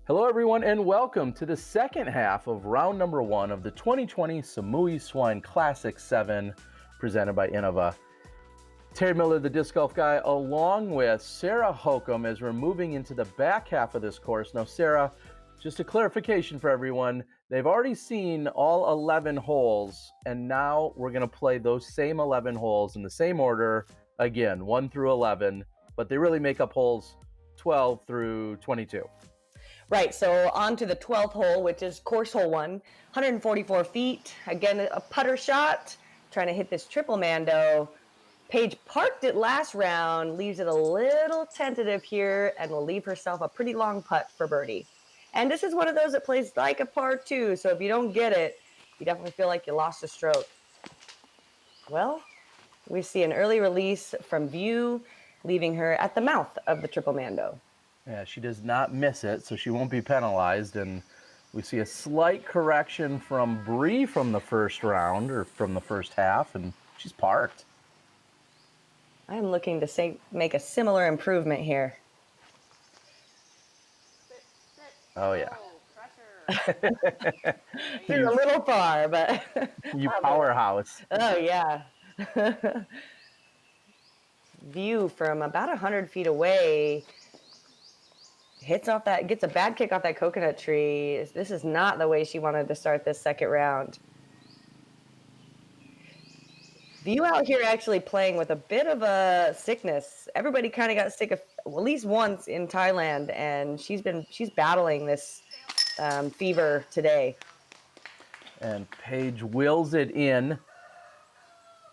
Hello, everyone, and welcome to the second half of round number 1 of the 2020 Samui Swine Classic 7 presented by Innova. Terry Miller, the disc golf guy, along with Sarah Hokom as we're moving into the back half of this course. Now, Sarah, just a clarification for everyone, they've already seen all 11 holes, and now we're going to play those same 11 holes in the same order again, 1 through 11, but they really make up holes 12 through 22. Right, so on to the 12th hole, which is course hole 1, 144 feet. Again, a putter shot, trying to hit this triple mando. Paige parked it last round, leaves it a little tentative here, and will leave herself a pretty long putt for birdie. And this is one of those that plays like a par 2, so if you don't get it, you definitely feel like you lost a stroke. Well, we see an early release from View, leaving her at the mouth of the triple mando. Yeah, she does not miss it, so she won't be penalized. And we see a slight correction from Bree from the first round, or from the first half, and she's parked. I'm looking to make a similar improvement here. Oh, yeah. Threw a little far, but... You powerhouse. Oh, yeah. View from about 100 feet away gets a bad kick off that coconut tree. This is not the way she wanted to start this second round. View out here actually playing with a bit of a sickness. Everybody kind of got sick at least once in Thailand, and she's battling this fever today. And Paige wills it in.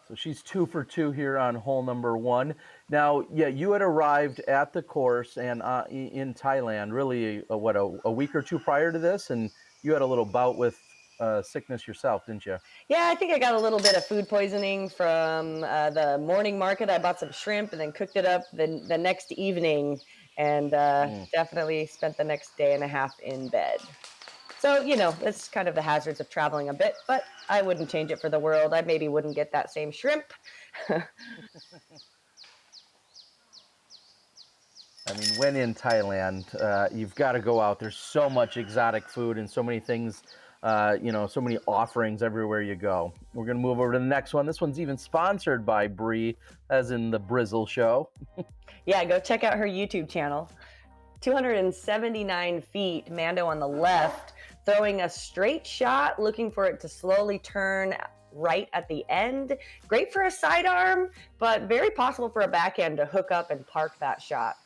So she's 2 for 2 here on hole number 1. Now, yeah, you had arrived at the course and in Thailand, really, a week or two prior to this, and you had a little bout with sickness yourself, didn't you? Yeah, I think I got a little bit of food poisoning from the morning market. I bought some shrimp and then cooked it up the next evening, and definitely spent the next day and a half in bed. So, you know, it's kind of the hazards of traveling a bit, but I wouldn't change it for the world. I maybe wouldn't get that same shrimp. I mean, when in Thailand, you've got to go out. There's so much exotic food and so many things, so many offerings everywhere you go. We're going to move over to the next one. This one's even sponsored by Bree, as in the Brizzle Show. Yeah, go check out her YouTube channel. 279 feet, Mando on the left, throwing a straight shot, looking for it to slowly turn right at the end. Great for a sidearm, but very possible for a backhand to hook up and park that shot.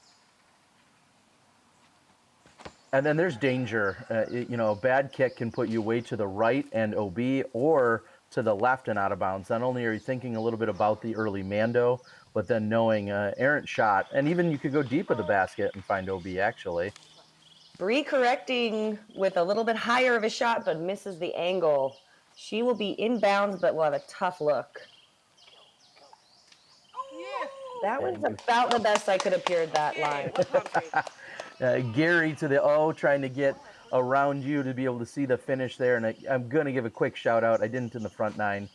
And then there's danger. A bad kick can put you way to the right and OB, or to the left and out of bounds. Not only are you thinking a little bit about the early Mando, but then knowing errant shot, and even you could go deep with the basket and find OB, actually. Bree correcting with a little bit higher of a shot, but misses the angle. She will be inbounds, but will have a tough look. That was about the best I could have peered that line. Gary to the O, trying to get around you to be able to see the finish there. And I'm going to give a quick shout out. I didn't in the front 9.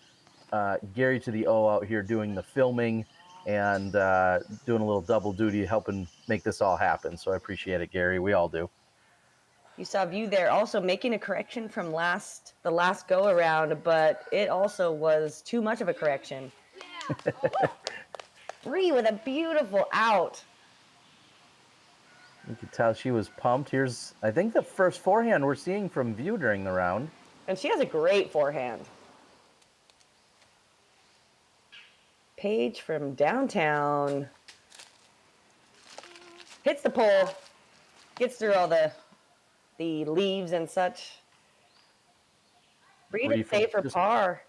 Gary to the O out here doing the filming and doing a little double duty, helping make this all happen. So I appreciate it, Gary. We all do. You saw View there also making a correction from the last go around, but it also was too much of a correction. Bree with a beautiful out. You could tell she was pumped. Here's, I think, the first forehand we're seeing from View during the round. And she has a great forehand. Paige from downtown hits the pole, gets through all the leaves and such. Bree to save for par.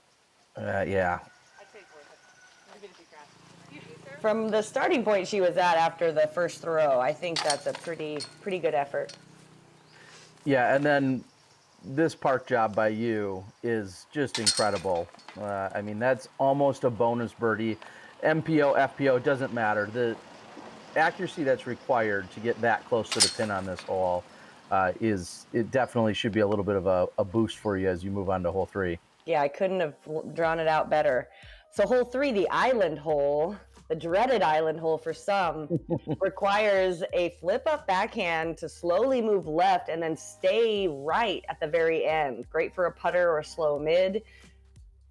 Yeah. From the starting point she was at after the first throw, I think that's a pretty good effort. Yeah, and then this park job by you is just incredible. I mean, that's almost a bonus birdie. MPO, FPO, it doesn't matter. The accuracy that's required to get that close to the pin on this hole it definitely should be a little bit of a boost for you as you move on to hole 3. Yeah, I couldn't have drawn it out better. So hole 3, the island hole. the dreaded island hole for some, requires a flip up backhand to slowly move left and then stay right at the very end. Great for a putter or a slow mid.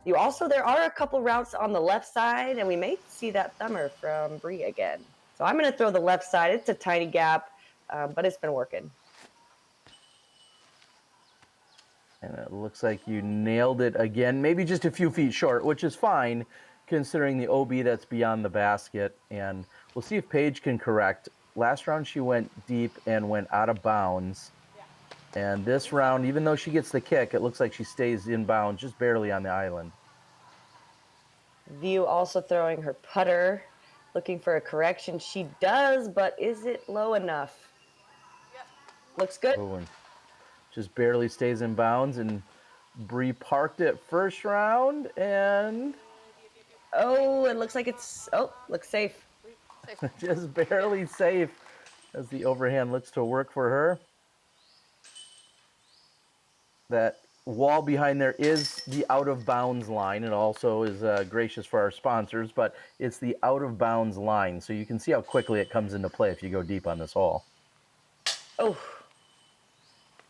There are a couple routes on the left side, and we may see that thumber from Bree again. So I'm going to throw the left side. It's a tiny gap, but it's been working. And it looks like you nailed it again, maybe just a few feet short, which is fine considering the OB that's beyond the basket. And we'll see if Paige can correct. Last round she went deep and went out of bounds. And this round, even though she gets the kick, it looks like she stays in bounds just barely on the island. View also throwing her putter, looking for a correction. She does, but is it low enough? Looks good. Oh, and just barely stays in bounds, and Bree parked it first round, and oh, it looks like looks safe. just barely safe as the overhand looks to work for her. That wall behind there is the out of bounds line. It also is gracious for our sponsors, but it's the out of bounds line, so you can see how quickly it comes into play if you go deep on this hole. Oh,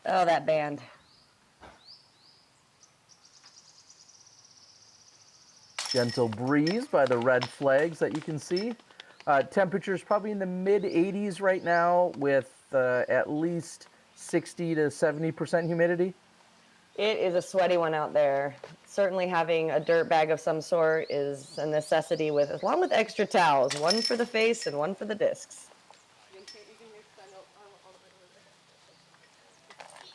that band. Gentle breeze by the red flags that you can see. Temperatures probably in the mid 80s right now with at least 60 to 70% humidity. It is a sweaty one out there. Certainly having a dirt bag of some sort is a necessity, along with extra towels, one for the face and one for the discs.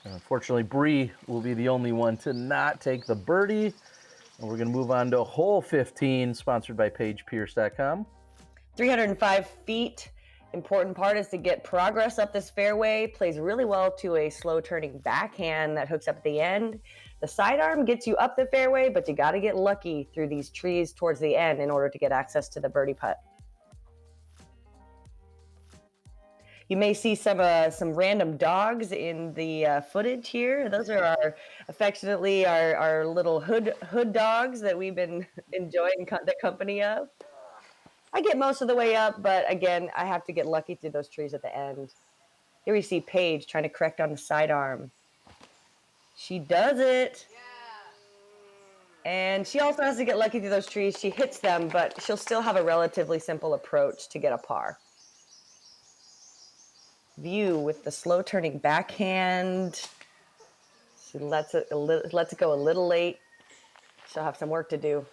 Unfortunately, Bree will be the only one to not take the birdie. And we're going to move on to hole 15, sponsored by PaigePierce.com. 305 feet. Important part is to get progress up this fairway. Plays really well to a slow turning backhand that hooks up at the end. The sidearm gets you up the fairway, but you got to get lucky through these trees towards the end in order to get access to the birdie putt. You may see some random dogs in the footage here. Those are affectionately our little hood dogs that we've been enjoying the company of. I get most of the way up, but again, I have to get lucky through those trees at the end. Here we see Paige trying to correct on the sidearm. She does it. And she also has to get lucky through those trees. She hits them, but she'll still have a relatively simple approach to get a par. View with the slow turning backhand. She lets it go a little late. She'll have some work to do.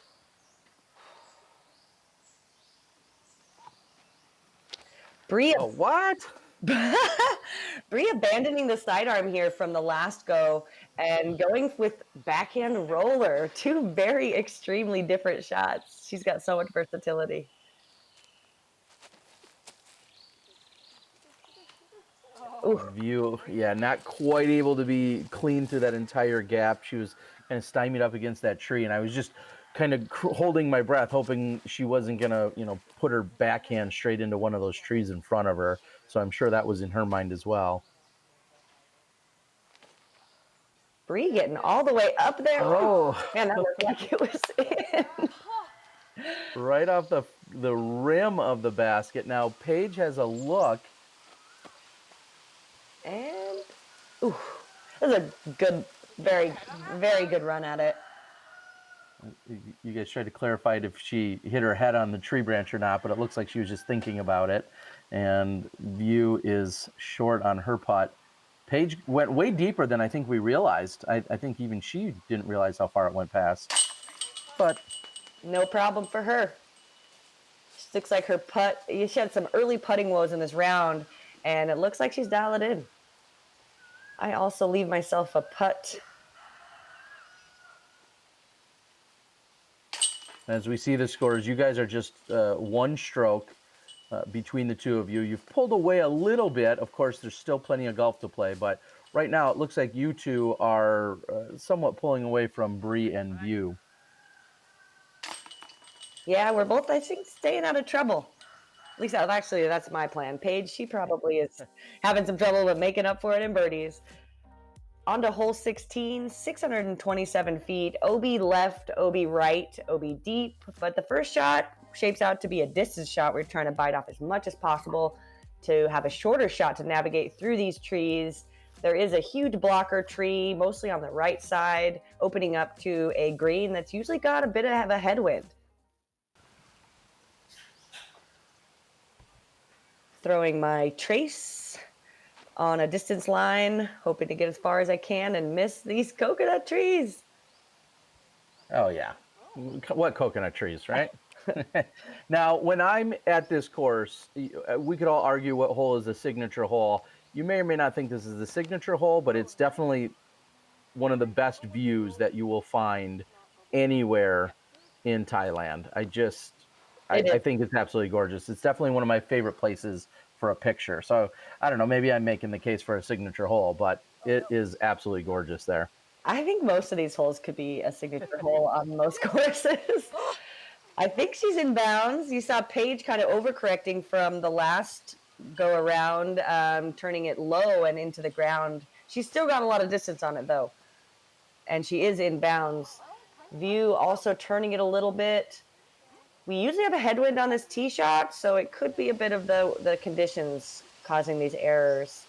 Bree, what? Bree abandoning the sidearm here from the last go and going with backhand roller. Two very extremely different shots. She's got so much versatility. View, yeah, not quite able to be clean through that entire gap. She was kind of stymied up against that tree, and I was just kind of holding my breath, hoping she wasn't gonna, put her backhand straight into one of those trees in front of her. So I'm sure that was in her mind as well. Bree getting all the way up there. Oh, man, that looked like it was in. Right off the rim of the basket. Now Paige has a look. And, ooh, that was a good, very, very good run at it. You guys tried to clarify if she hit her head on the tree branch or not, but it looks like she was just thinking about it. And View is short on her putt. Paige went way deeper than I think we realized. I think even she didn't realize how far it went past. But no problem for her. She looks like her putt. She had some early putting woes in this round, and it looks like she's dialed it in. I also leave myself a putt. As we see the scores, you guys are just one stroke between the two of you. You've pulled away a little bit. Of course, there's still plenty of golf to play, but right now it looks like you two are somewhat pulling away from Bree and View. Yeah, we're both, I think, staying out of trouble. At least, actually, that's my plan. Paige, she probably is having some trouble with making up for it in birdies. On to hole 16, 627 feet, OB left, OB right, OB deep. But the first shot, shapes out to be a distance shot. We're trying to bite off as much as possible to have a shorter shot to navigate through these trees. There is a huge blocker tree, mostly on the right side, opening up to a green that's usually got a bit of a headwind. Throwing my trace on a distance line, hoping to get as far as I can and miss these coconut trees. Oh, yeah. What coconut trees, right? Now, when I'm at this course, we could all argue what hole is the signature hole. You may or may not think this is the signature hole, but it's definitely one of the best views that you will find anywhere in Thailand. I think it's absolutely gorgeous. It's definitely one of my favorite places for a picture. So I don't know, maybe I'm making the case for a signature hole, but it is absolutely gorgeous there. I think most of these holes could be a signature hole on most courses. I think she's in bounds. You saw Paige kind of overcorrecting from the last go around, turning it low and into the ground. She's still got a lot of distance on it though, and she is in bounds. View also turning it a little bit. We usually have a headwind on this tee shot, so it could be a bit of the conditions causing these errors.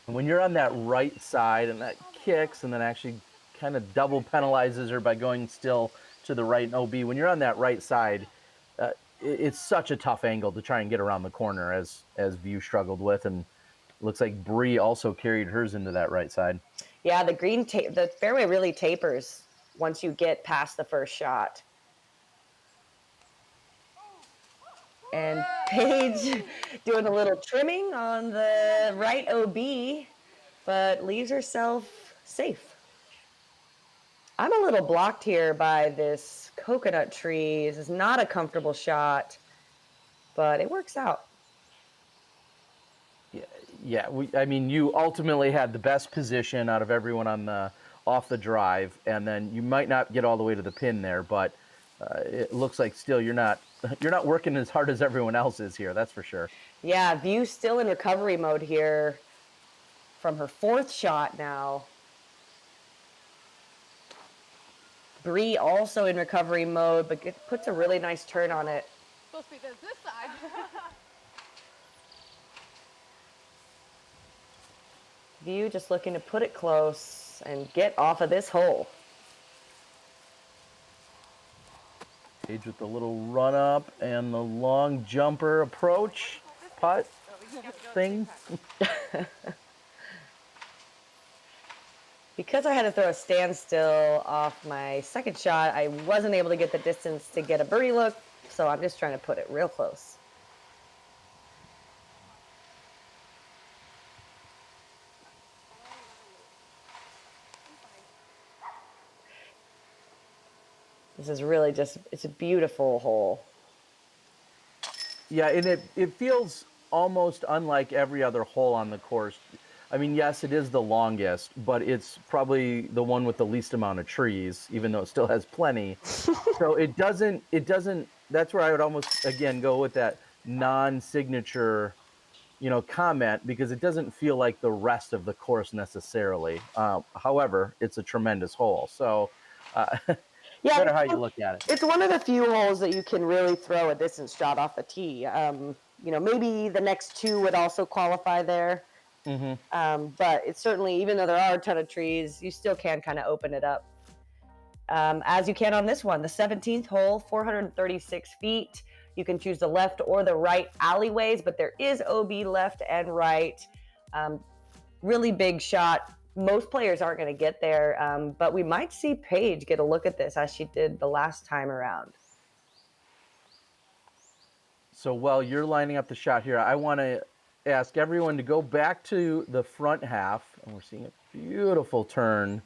And when you're on that right side and that kicks and then actually kind of double penalizes her by going still to the right in OB, when you're on that right side, it's such a tough angle to try and get around the corner as View struggled with, and looks like Bree also carried hers into that right side. Yeah, the fairway really tapers once you get past the first shot. And Paige doing a little trimming on the right OB, but leaves herself safe. I'm a little blocked here by this coconut tree. This is not a comfortable shot, but it works out. Yeah. I mean, you ultimately had the best position out of everyone on off the drive, and then you might not get all the way to the pin there, but it looks like still you're not working as hard as everyone else is here. That's for sure. Yeah, View's still in recovery mode here from her fourth shot now. Bree also in recovery mode, but puts a really nice turn on it. Supposed to be this side. View just looking to put it close and get off of this hole. Paige with the little run up and the long jumper approach putt thing. Because I had to throw a standstill off my second shot, I wasn't able to get the distance to get a birdie look, so I'm just trying to put it real close. This is really it's a beautiful hole. Yeah, and it feels almost unlike every other hole on the course. I mean, yes, it is the longest, but it's probably the one with the least amount of trees, even though it still has plenty. So it doesn't, that's where I would almost, again, go with that non-signature, comment, because it doesn't feel like the rest of the course necessarily. However, it's a tremendous hole. So, yeah, no matter how you look at it. It's one of the few holes that you can really throw a distance shot off the tee. Maybe the next two would also qualify there. Mm-hmm. But it's certainly, even though there are a ton of trees, you still can kind of open it up. As you can on this one, the 17th hole, 436 feet. You can choose the left or the right alleyways, but there is OB left and right. Really big shot. Most players aren't going to get there, but we might see Paige get a look at this as she did the last time around. So while you're lining up the shot here, I want to ask everyone to go back to the front half, and we're seeing a beautiful turn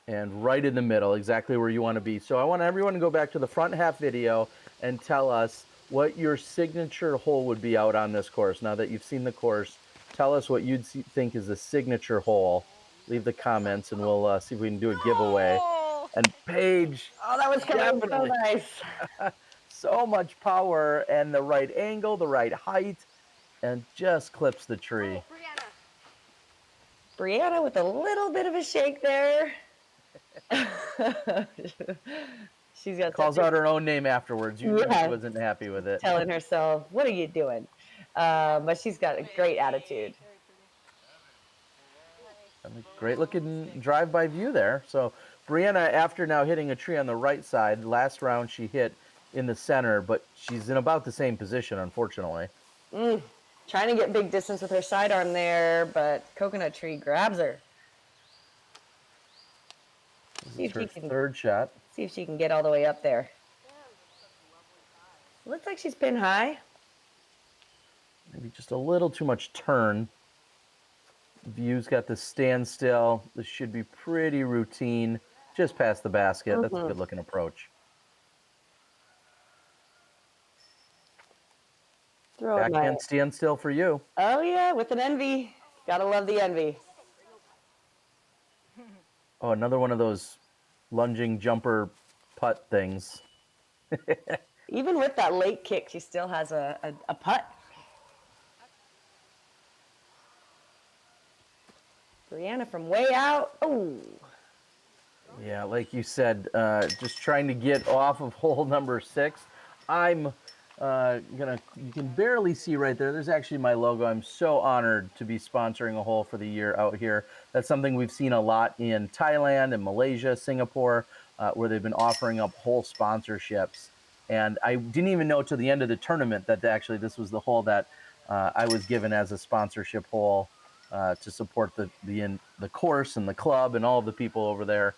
and right in the middle, exactly where you want to be. So I want everyone to go back to the front half video and tell us what your signature hole would be out on this course. Now that you've seen the course, tell us what you'd think is the signature hole. Leave the comments and we'll see if we can do a giveaway. And Paige, oh, that was coming so nice. So much power and the right angle, the right height, and just clips the tree. Briana. Briana with a little bit of a shake there. She's got Calls out her own name afterwards. You know she wasn't happy with it. telling herself, "What are you doing?" But she's got a great attitude. Great looking drive-by view there. So Briana, after now hitting a tree on the right side, last round she hit in the center, but she's in about the same position, unfortunately. Trying to get big distance with her sidearm there, but coconut tree grabs her. This is her third shot. See if she can get all the way up there. Looks like she's pinned high. Maybe just a little too much turn. View's got the standstill. This should be pretty routine. Just past the basket. That's a good looking approach. Backhand standstill for you. Oh yeah, with an envy. Gotta love the envy. Oh, another one of those lunging jumper putt things. Even with that late kick, she still has a putt. Briana from way out. Oh. Yeah, like you said, just trying to get off of hole number 6. I'm you can barely see right there. There's actually my logo. I'm so honored to be sponsoring a hole for the year out here. That's something we've seen a lot in Thailand and Malaysia, Singapore, where they've been offering up hole sponsorships. And I didn't even know till the end of the tournament that actually this was the hole that I was given as a sponsorship hole to support the course and the club and all of the people over there.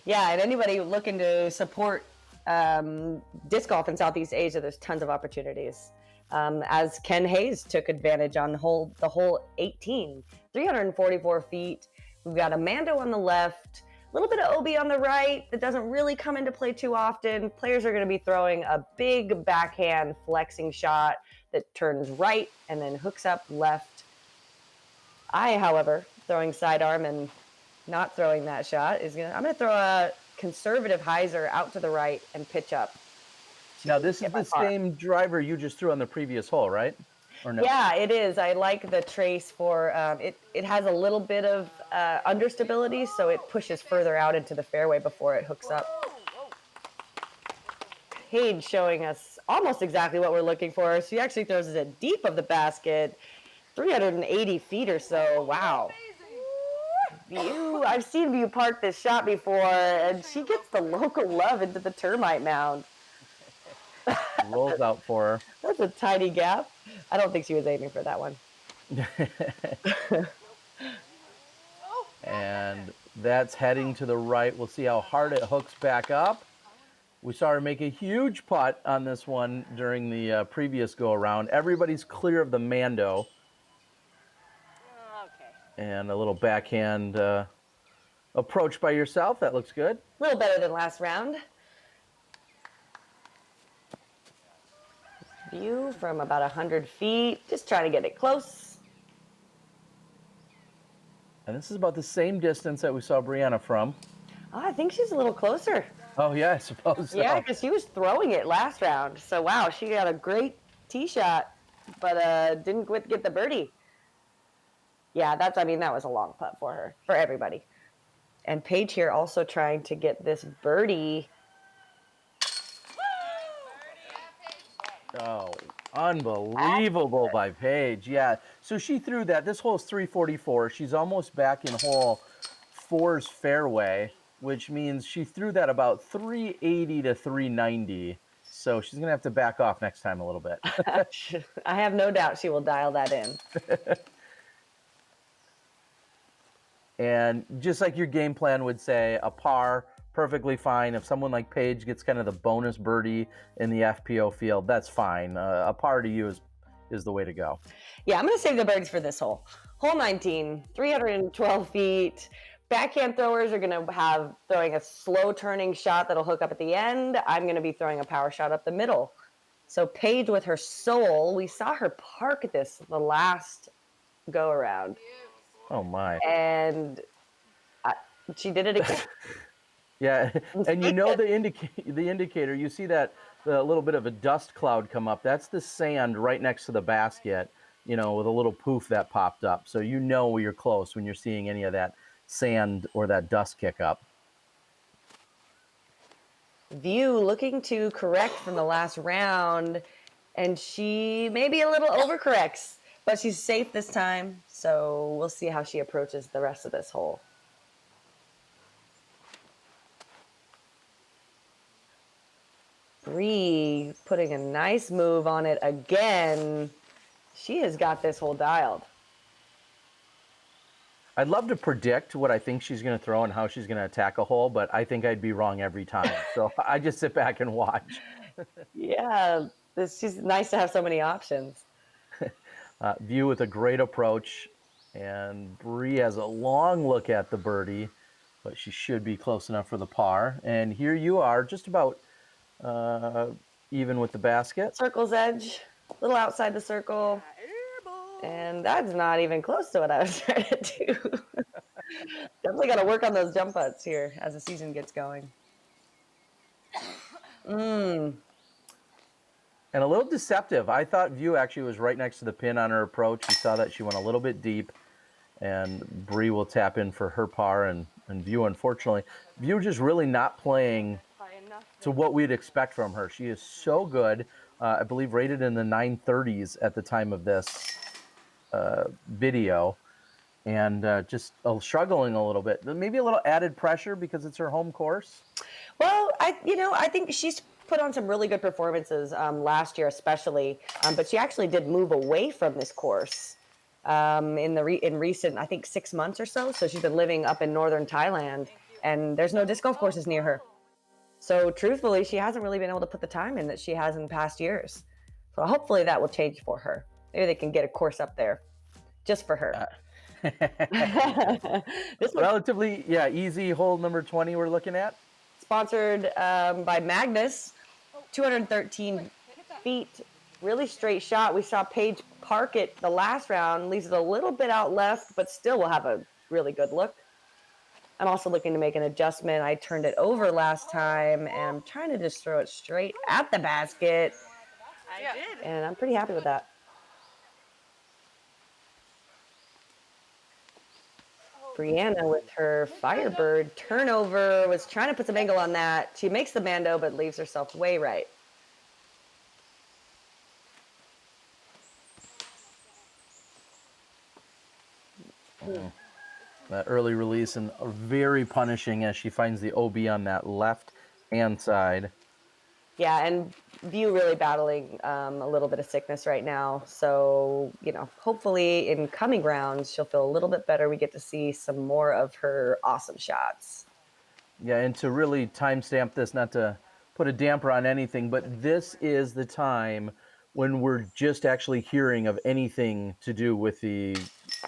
Yeah, and anybody looking to support disc golf in Southeast Asia, there's tons of opportunities. As Ken Hayes took advantage on the hole 18, 344 feet. We've got Amando on the left, a little bit of OB on the right that doesn't really come into play too often. Players are going to be throwing a big backhand flexing shot that turns right and then hooks up left. I, however, throwing sidearm and not throwing that shot I'm going to throw a conservative hyzer out to the right and pitch up. Now, this is the same driver you just threw on the previous hole, right? Or no? Yeah, it is. I like the trace for it has a little bit of understability, so it pushes further out into the fairway before it hooks up. Paige showing us almost exactly what we're looking for. She actually throws it deep of the basket, 380 feet or so. Wow. I've seen View park this shot before, and she gets the local love into the termite mound. Rolls out for her. That's a tiny gap. I don't think she was aiming for that one. And that's heading to the right. We'll see how hard it hooks back up. We saw her make a huge putt on this one during the previous go-around. Everybody's clear of the Mando. And a little backhand approach by yourself. That looks good. A little better than last round. View from about 100 feet. Just trying to get it close. And this is about the same distance that we saw Briana from. Oh, I think she's a little closer. Oh, yeah, I suppose so. Yeah, because she was throwing it last round. So, wow, she got a great tee shot, but didn't get the birdie. Yeah, that was a long putt for her, for everybody. And Paige here also trying to get this birdie. Oh, unbelievable by Paige. Yeah, so she threw that. This hole is 344. She's almost back in hole 4's fairway, which means she threw that about 380 to 390. So she's going to have to back off next time a little bit. I have no doubt she will dial that in. And just like your game plan would say, a par, perfectly fine. If someone like Paige gets kind of the bonus birdie in the FPO field, that's fine. A par to you is the way to go. Yeah, I'm going to save the birdies for this hole. Hole 19, 312 feet. Backhand throwers are going to have throwing a slow turning shot that'll hook up at the end. I'm going to be throwing a power shot up the middle. So Paige with her soul, we saw her park this the last go around. Oh my. And she did it again. Yeah, and you know the indicator, you see that the little bit of a dust cloud come up. That's the sand right next to the basket. you know, with a little poof that popped up. So you know you're close when you're seeing any of that sand or that dust kick up. View looking to correct from the last round, and she maybe a little overcorrects, but she's safe this time. So we'll see how she approaches the rest of this hole. Bree putting a nice move on it again. She has got this hole dialed. I'd love to predict what I think she's going to throw and how she's going to attack a hole, but I think I'd be wrong every time. So I just sit back and watch. Yeah, it's just nice to have so many options. View with a great approach, and Bree has a long look at the birdie, but she should be close enough for the par. And here you are, just about even with the basket. Circle's edge, a little outside the circle. And that's not even close to what I was trying to do. Definitely got to work on those jump putts here as the season gets going. And a little deceptive. I thought View actually was right next to the pin on her approach. You saw that she went a little bit deep, and Bree will tap in for her par, and View, unfortunately. View just really not playing to what we'd expect from her. She is so good. I believe rated in the 930s at the time of this video, and just struggling a little bit. Maybe a little added pressure because it's her home course. Well, I think she's put on some really good performances last year, especially. But she actually did move away from this course in recent, I think, 6 months or so. So she's been living up in northern Thailand, and there's no disc golf courses near her. So truthfully, she hasn't really been able to put the time in that she has in past years. So hopefully that will change for her. Maybe they can get a course up there just for her. This relatively, easy hole number 20 we're looking at. Sponsored by Magnus, 213 feet, really straight shot. We saw Paige park it the last round, leaves it a little bit out left, but still will have a really good look. I'm also looking to make an adjustment. I turned it over last time, and I'm trying to just throw it straight at the basket. I did. And I'm pretty happy with that. Briana with her Firebird turnover was trying to put some angle on that. She makes the Mando, but leaves herself way right. That early release and very punishing as she finds the OB on that left hand side. Yeah, and View really battling a little bit of sickness right now. So, hopefully in coming rounds, she'll feel a little bit better. We get to see some more of her awesome shots. Yeah, and to really timestamp this, not to put a damper on anything, but this is the time when we're just actually hearing of anything to do with the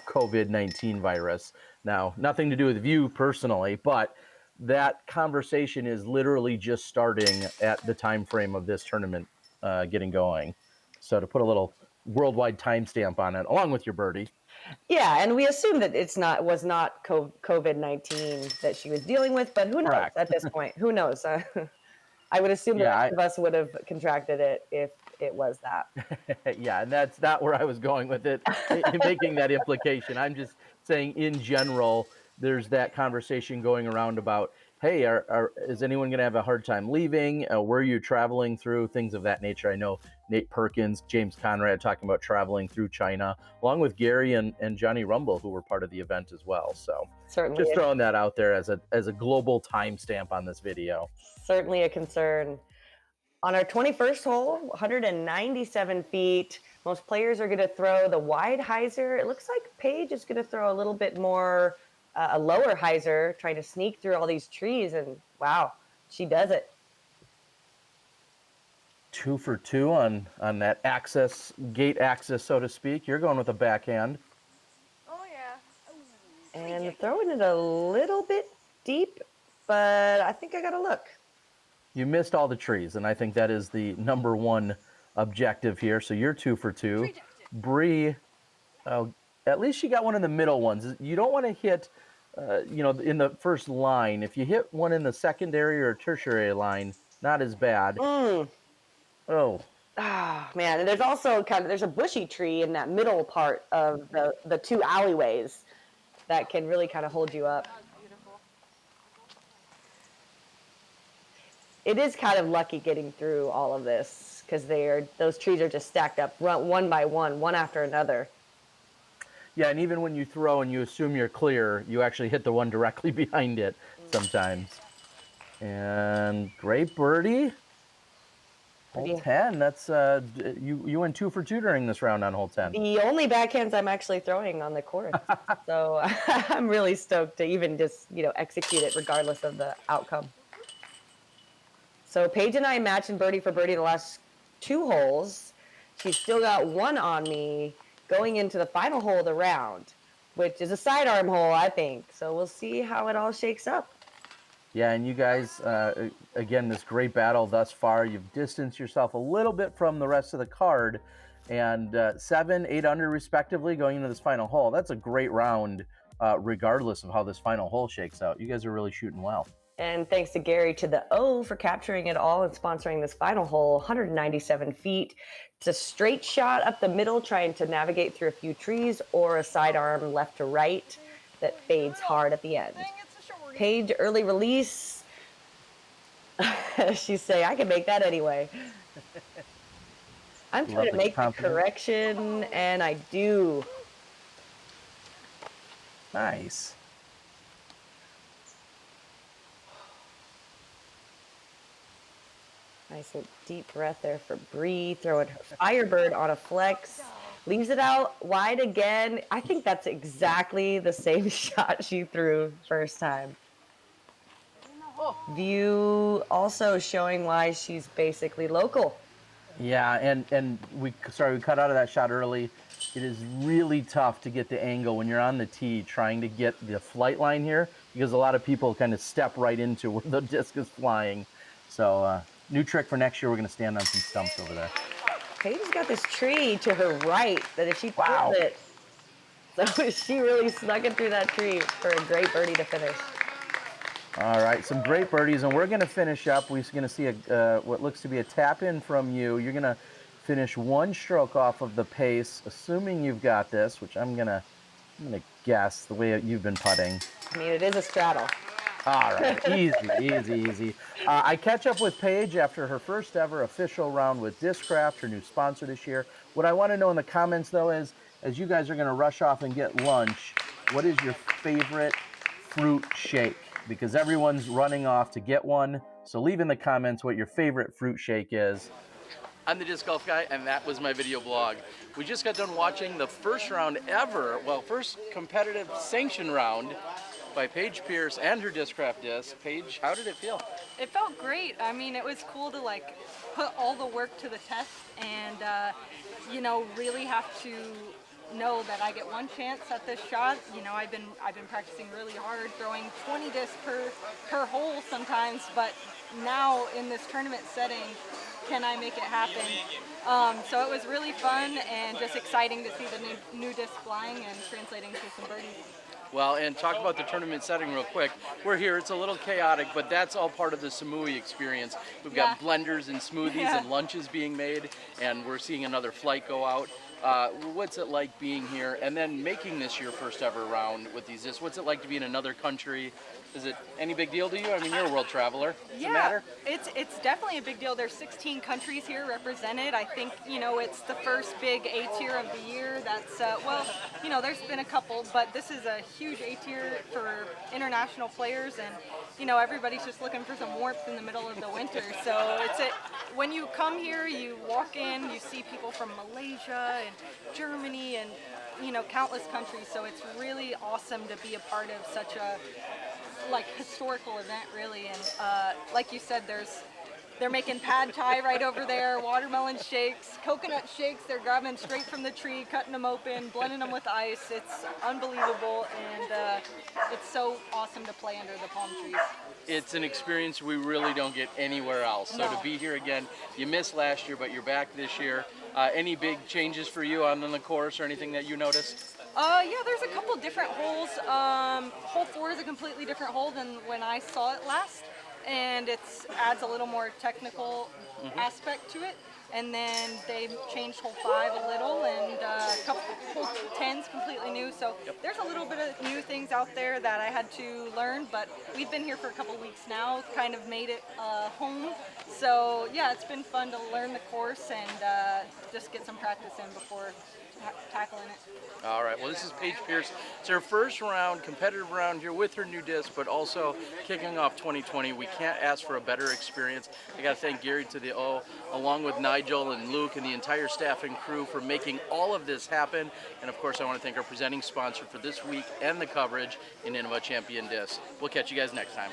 COVID-19 virus. Now, nothing to do with View personally, but that conversation is literally just starting at the time frame of this tournament getting going. So to put a little worldwide timestamp on it, along with your birdie. Yeah, and we assume that it was not COVID-19 that she was dealing with, but who knows? Correct. At this point? Who knows? I would assume the rest of us would have contracted it if it was that. Yeah, and that's not where I was going with it, in making that implication. I'm just saying in general, there's that conversation going around about, hey, is anyone going to have a hard time leaving? Where are you traveling through? Things of that nature. I know Nate Perkins, James Conrad talking about traveling through China, along with Gary and Johnny Rumble, who were part of the event as well. So certainly just throwing that out there as a global timestamp on this video. Certainly a concern. On our 21st hole, 197 feet, most players are going to throw the wide hyzer. It looks like Paige is going to throw a little bit more, a lower hyzer, trying to sneak through all these trees, and wow, she does it. 2 for 2 on that gate access, so to speak. You're going with a backhand. Oh, yeah. And throwing it a little bit deep, but I think I got a look. You missed all the trees, and I think that is the number one objective here. So you're 2 for 2. Bree, at least she got one in the middle ones. You don't want to hit, in the first line. If you hit one in the secondary or tertiary line, not as bad. Oh, Ah, man, and there's also there's a bushy tree in that middle part of the two alleyways that can really kind of hold you up. That was beautiful. It is kind of lucky getting through all of this because those trees are just stacked up one by one after another. Yeah, and even when you throw and you assume you're clear, you actually hit the one directly behind it sometimes. And great birdie. Hole 10. That's you went 2 for 2 during this round on hole 10. The only backhands I'm actually throwing on the course. So I'm really stoked to even just, execute it regardless of the outcome. So Paige and I matched in birdie for birdie the last 2 holes. She's still got 1 on me going into the final hole of the round, which is a sidearm hole, I think. So we'll see how it all shakes up. Yeah, and you guys, again, this great battle thus far. You've distanced yourself a little bit from the rest of the card, and 7, 8 under respectively going into this final hole. That's a great round, regardless of how this final hole shakes out. You guys are really shooting well. And thanks to Gary to the O for capturing it all and sponsoring this final hole, 197 feet. It's a straight shot up the middle, trying to navigate through a few trees, or a sidearm left to right that fades hard at the end. Paige, early release. She's saying, I can make that anyway. I'm trying to make the correction, and I do. Nice. Nice little deep breath there for Bree, throwing her Firebird on a flex. Leaves it out wide again. I think that's exactly the same shot she threw first time. View also showing why she's basically local. Yeah, and we cut out of that shot early. It is really tough to get the angle when you're on the tee trying to get the flight line here, because a lot of people kind of step right into where the disc is flying. So new trick for next year, we're going to stand on some stumps over there. Paige's got this tree to her right that if she pulls it, so she really snuck it through that tree for a great birdie to finish. All right, some great birdies, and we're going to finish up. We're going to see what looks to be a tap in from you. You're going to finish 1 stroke off of the pace, assuming you've got this, which I'm gonna guess the way you've been putting. I mean, it is a straddle. All right, easy. I catch up with Paige after her first ever official round with Discraft, her new sponsor this year. What I want to know in the comments, though, is as you guys are going to rush off and get lunch, what is your favorite fruit shake? Because everyone's running off to get one. So leave in the comments what your favorite fruit shake is. I'm the Disc Golf Guy, and that was my video blog. We just got done watching the first round ever, first competitive sanction round by Paige Pierce and her Discraft disc. Paige, how did it feel? It felt great. I mean, it was cool to put all the work to the test and, really have to know that I get one chance at this shot. I've been practicing really hard, throwing 20 discs per hole sometimes, but now in this tournament setting, can I make it happen? So it was really fun and just exciting to see the new disc flying and translating to some birdies. Well, and talk about the tournament setting real quick. We're here, it's a little chaotic, but that's all part of the Samui experience. We've got blenders and smoothies and lunches being made, and we're seeing another flight go out. What's it like being here and then making this your first ever round with these discs? What's it like to be in another country? Is it any big deal to you? I mean, you're a world traveler. Does it matter? It's definitely a big deal. There's 16 countries here represented. I think, it's the first big A tier of the year. That's, there's been a couple, but this is a huge A tier for international players, and, everybody's just looking for some warmth in the middle of the winter. So when you come here, you walk in, you see people from Malaysia and Germany and, countless countries. So it's really awesome to be a part of such a historical event, really. And like you said, they're making pad thai right over there, watermelon shakes, coconut shakes. They're grabbing straight from the tree, cutting them open, blending them with ice. It's unbelievable, and it's so awesome to play under the palm trees. It's an experience we really don't get anywhere else. So to be here again, you missed last year, but you're back this year. Any big changes for you on the course or anything that you noticed? There's a couple different holes. Hole 4 is a completely different hole than when I saw it last, and it adds a little more technical aspect to it. and then they changed hole 5 a little, and a couple hole 10's completely new. So there's a little bit of new things out there that I had to learn, but we've been here for a couple weeks now, kind of made it home. So yeah, it's been fun to learn the course and just get some practice in before tackling it. All right, well, this is Paige Pierce. It's her first round, competitive round here with her new disc, but also kicking off 2020. We can't ask for a better experience. I got to thank Gary to the O, along with Nigel and Luke and the entire staff and crew for making all of this happen. And of course, I want to thank our presenting sponsor for this week and the coverage in Innova Champion Discs. We'll catch you guys next time.